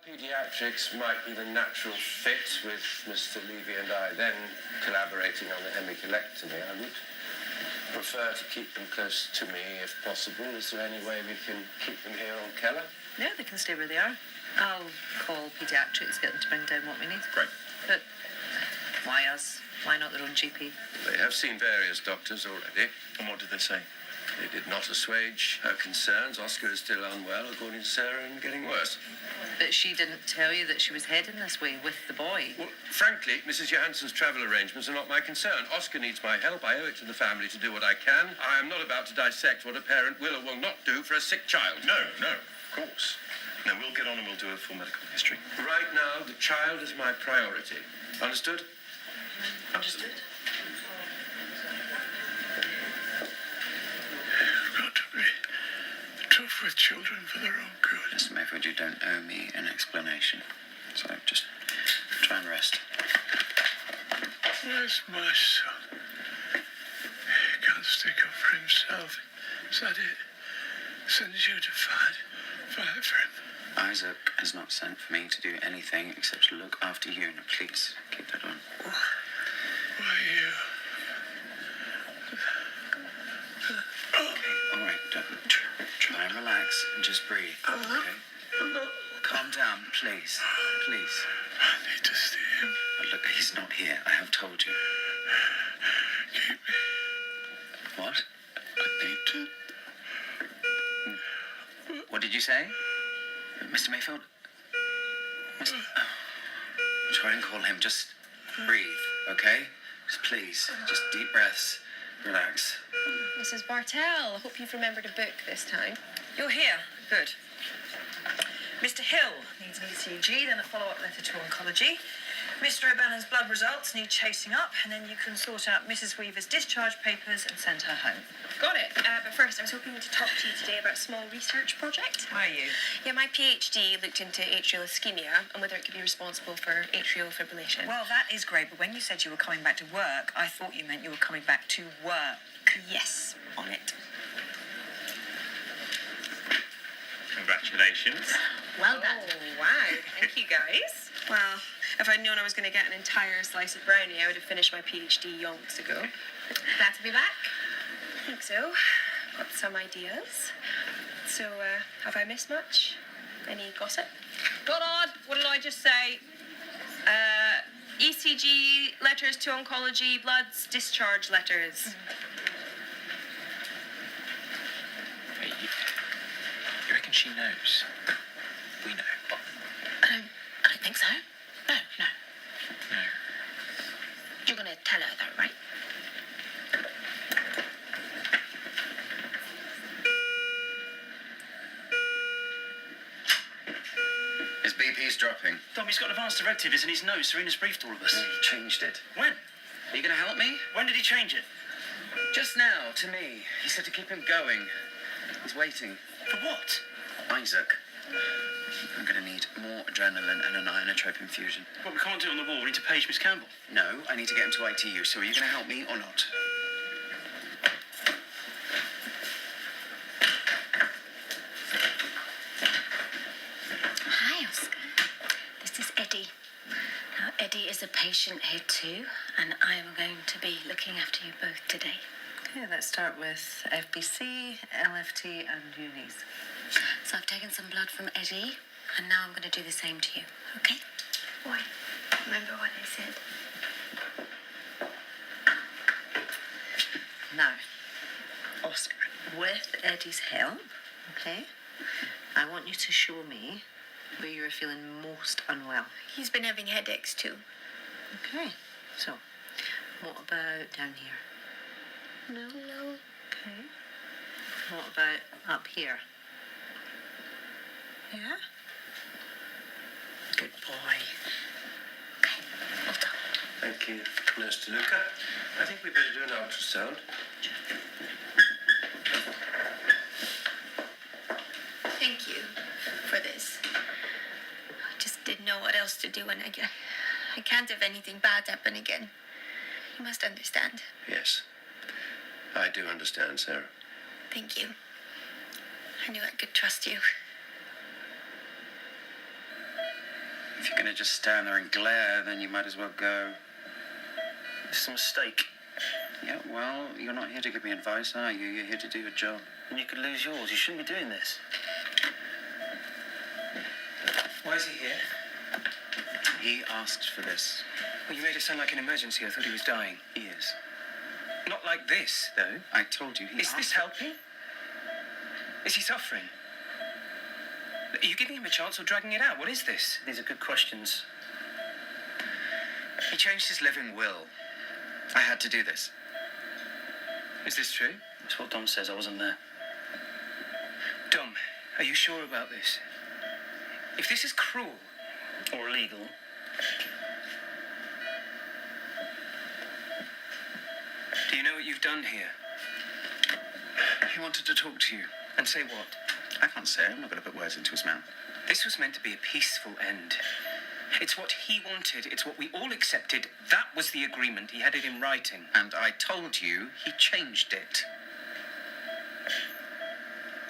Pediatrics might be the natural fit with Mr. Levy and I then collaborating on the hemicolectomy. I would prefer to keep them close to me if possible. Is there any way we can keep them here on Keller? No, they can stay where they are. I'll call paediatrics, get them to bring down what we need. Great. But why us? Why not their own GP? They have seen various doctors already. And what did they say? They did not assuage her concerns. Oscar is still unwell, according to Sarah, and getting worse. But she didn't tell you that she was heading this way with the boy. Well, frankly, Mrs. Johansson's travel arrangements are not my concern. Oscar needs my help. I owe it to the family to do what I can. I am not about to dissect what a parent will or will not do for a sick child. No, of course. No, we'll get on and we'll do a full medical history. Right now, the child is my priority. Understood? Understood. You've got to be tough with children for their own good. Mr. Mayfield, you don't owe me an explanation. So just try and rest. Where's my son? He can't stick up for himself. Is that it? Sends you to fight for him. Isaac has not sent for me to do anything except to look after you. Now, please, keep that on. Why you? All right, try and relax and just breathe, okay? Calm down, please. Please. I need to see him. Look, he's not here. I have told you. Keep me. What? I need to. What did you say? Mr. Mayfield? Mr. Try and call him. Just breathe, okay? Just please. Just deep breaths. Relax. Mrs. Bartell, I hope you've remembered a book this time. You're here. Good. Mr. Hill needs an ECG, then a follow-up letter to oncology. Mr. O'Bannon's blood results need chasing up, and then you can sort out Mrs. Weaver's discharge papers and send her home. Got it. But first, I was hoping to talk to you today about a small research project. Why are you? Yeah, my PhD looked into atrial ischemia and whether it could be responsible for atrial fibrillation. Well, that is great, but when you said you were coming back to work, I thought you meant you were coming back to work. Yes, on it. Congratulations. Well done. Oh, wow. Thank you, guys. Well, if I'd known I was going to get an entire slice of brownie, I would have finished my PhD yonks ago. Glad to be back. I think so. Got some ideas. So, have I missed much? Any gossip? Donald, what did I just say? ECG, letters to oncology, bloods, discharge letters. Hey, you reckon she knows? We know. What? I don't think so. No. No. You're going to tell her though, right? His BP's dropping. Dom, he's got advanced directives in his notes. Serena's briefed all of us. He changed it. When? Are you going to help me? When did he change it? Just now, to me. He said to keep him going. He's waiting. For what? Isaac. I'm going to need more adrenaline and an inotrope infusion. Well, we can't do it on the wall. We need to page Miss Campbell. No, I need to get him to ITU, so are you going to help me or not? Hi, Oscar. This is Eddie. Now, Eddie is a patient here too, and I am going to be looking after you both today. Okay, let's start with FBC, LFT, and unis. So I've taken some blood from Eddie, and now I'm going to do the same to you, okay? Boy, remember what I said? Now, Oscar, with Eddie's help, okay, I want you to show me where you're feeling most unwell. He's been having headaches too. Okay, so what about down here? No. Okay. What about up here? Yeah? Good boy. Okay, well done. Thank you, Nurse DeLuca. I think we better do an ultrasound. Thank you for this. I just didn't know what else to do, and I can't have anything bad happen again. You must understand. Yes, I do understand, Sarah. Thank you. I knew I could trust you. If you're going to just stand there and glare, then you might as well go. It's a mistake. Yeah, well, you're not here to give me advice, are you? You're here to do your job. And you could lose yours. You shouldn't be doing this. Why is he here? He asked for this. Well, you made it sound like an emergency. I thought he was dying. He is. Not like this, though. I told you he Is this helping? Is he suffering? Are you giving him a chance or dragging it out? What is this? These are good questions. He changed his living will. I had to do this. Is this true? That's what Dom says. I wasn't there. Dom, are you sure about this? If this is cruel... Or illegal. Do you know what you've done here? He wanted to talk to you. And say what? I can't say. I'm not going to put words into his mouth. This was meant to be a peaceful end. It's what he wanted. It's what we all accepted. That was the agreement. He had it in writing. And I told you he changed it.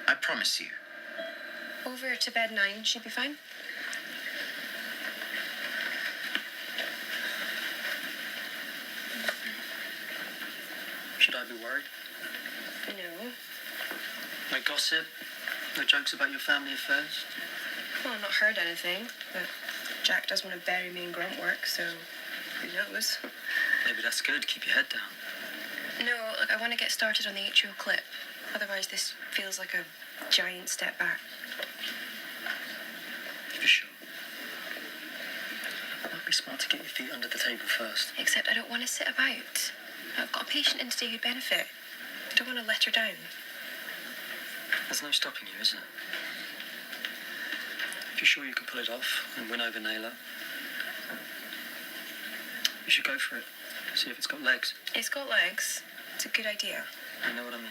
I promise you. Over to bed 9, she'd be fine. Should I be worried? No. No gossip? No jokes about your family affairs? Well, I've not heard anything, but Jack does want to bury me in grunt work, so who knows? Maybe that's good. Keep your head down. No, look, I want to get started on the atrial clip. Otherwise, this feels like a giant step back. For sure. It might be smart to get your feet under the table first. Except I don't want to sit about. I've got a patient in today who'd benefit. I don't want to let her down. There's no stopping you, is there? If you're sure you can pull it off and win over Naylor, you should go for it. See if it's got legs. It's got legs. It's a good idea. You know what I mean?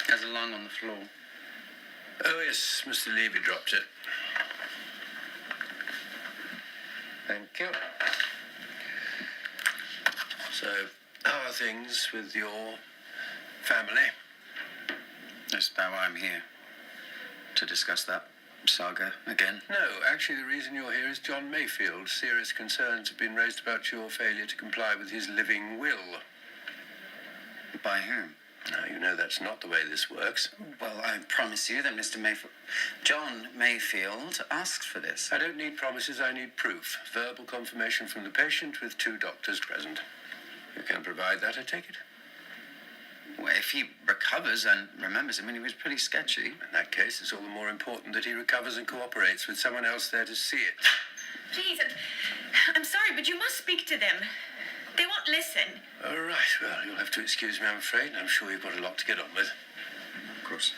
There's a lung on the floor. Oh, yes, Mr. Levy dropped it. Thank you. So, how are things with your family? That's now why I'm here. To discuss that saga again. No, actually, the reason you're here is John Mayfield. Serious concerns have been raised about your failure to comply with his living will. By whom? Now, you know that's not the way this works. Well, I promise you that Mr. Mayfield... John Mayfield asked for this. I don't need promises, I need proof. Verbal confirmation from the patient with 2 doctors present. You can provide that, I take it? Well, if he recovers and remembers, I mean, he was pretty sketchy. In that case, it's all the more important that he recovers and cooperates with someone else there to see it. Please, I'm sorry, but you must speak to them. They won't listen. All right, well, you'll have to excuse me, I'm afraid. I'm sure you've got a lot to get on with. Of course.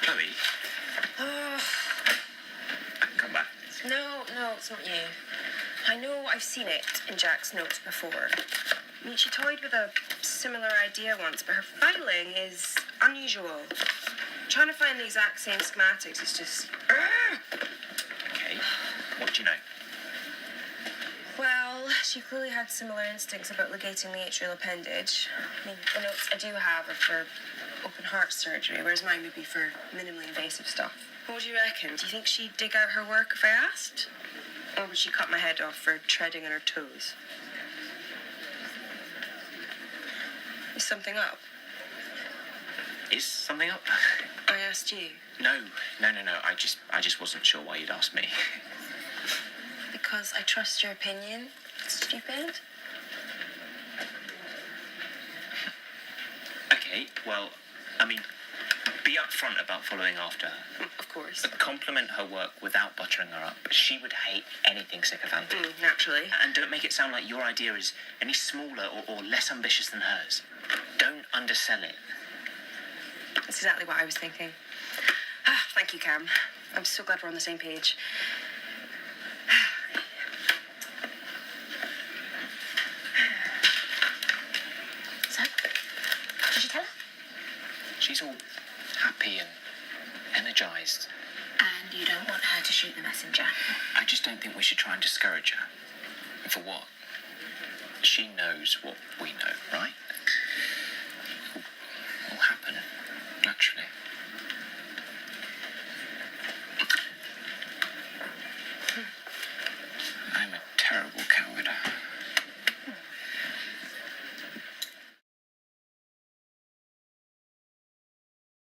Chloe, Oh, I can come back. no, it's not you. I know I've seen it in Jack's notes before. I mean, she toyed with a similar idea once, but her filing is unusual. Trying to find the exact same schematics is just... Okay. What do you know? Well, she clearly had similar instincts about ligating the atrial appendage. I mean, the notes I do have are for open heart surgery, whereas mine would be for minimally invasive stuff. What do you reckon? Do you think she'd dig out her work if I asked? Or would she cut my head off for treading on her toes? Is something up? Is something up? I asked you. No. I just wasn't sure why you'd asked me. Because I trust your opinion. Stupid. Okay, well, I mean, be upfront about following after her. Of course. But compliment her work without buttering her up. She would hate anything sycophantic. Naturally. And don't make it sound like your idea is any smaller or less ambitious than hers. Don't undersell it. That's exactly what I was thinking. Thank you, Cam. I'm so glad we're on the same page. She's all happy and energised. And you don't want her to shoot the messenger. I just don't think we should try and discourage her. And for what? She knows what we know, right? It'll happen, naturally.